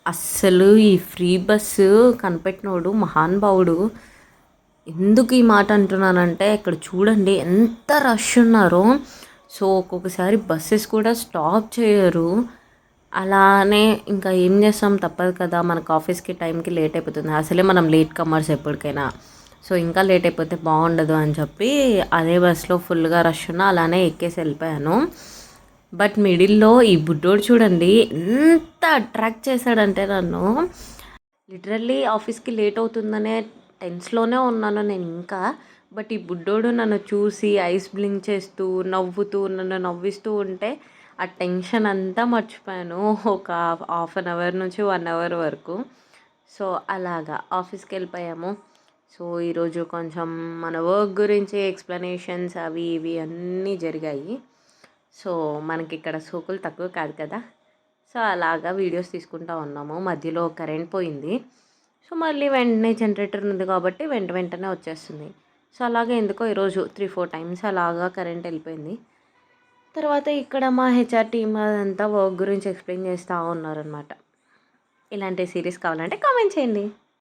అస్సలు ఈ free bus కనిపెట్టినోడు మహానుభావుడు. ఎందుకు ఈ మాట అంటున్నానంటే ఇక్కడ చూడండి ఎంత రష్ ఉన్నారో. సో ఒక్కొక్కసారి బస్సెస్ కూడా స్టాప్ చేయరు. అలానే ఇంకా ఏం చేస్తాం, తప్పదు కదా, మనకు ఆఫీస్కి టైంకి లేట్ అయిపోతుంది. అసలే మనం లేట్ కమర్స్ ఎప్పటికైనా. సో ఇంకా లేట్ అయిపోతే బాగుండదు అని చెప్పి అదే బస్సులో ఫుల్గా రష్ ఉన్నా అలానే ఎక్కేసి వెళ్ళిపోయాను. బట్ మిడిల్లో ఈ బుడ్డోడు చూడండి ఎంత అట్రాక్ట్ చేశాడంటే నన్ను. లిటరల్లీ ఆఫీస్కి లేట్ అవుతుందనే టెన్స్లోనే ఉన్నాను నేను ఇంకా. బట్ ఈ బుడ్డోడు నన్ను చూసి ఐస్ బ్లింక్ చేస్తూ నవ్వుతూ నన్ను నవ్విస్తూ ఉంటే ఆ టెన్షన్ అంతా మర్చిపోయాను ఒక హాఫ్ అన్ అవర్ నుంచి 1 అవర్ వరకు. సో అలాగా ఆఫీస్కి వెళ్ళిపోయాము. సో ఈరోజు కొంచెం మన వర్క్ గురించి ఎక్స్ప్లెనేషన్స్ అవి ఇవి అన్నీ జరిగాయి. సో మనకి ఇక్కడ సోకులు తక్కువ కాదు కదా. సో అలాగా వీడియోస్ తీసుకుంటా ఉన్నాము. మధ్యలో కరెంట్ పోయింది. సో మళ్ళీ వెంటనే జనరేటర్ ఉంది కాబట్టి వెంటనే వచ్చేస్తుంది. సో అలాగే ఎందుకో ఈరోజు 3-4 టైమ్స్ అలాగా కరెంట్ వెళ్ళిపోయింది. తర్వాత ఇక్కడ మా హెచ్ఆర్ టీమ్ అదంతా వర్క్ గురించి ఎక్స్ప్లెయిన్ చేస్తూ ఉన్నారనమాట. ఇలాంటి సిరీస్ కావాలంటే కామెంట్ చేయండి.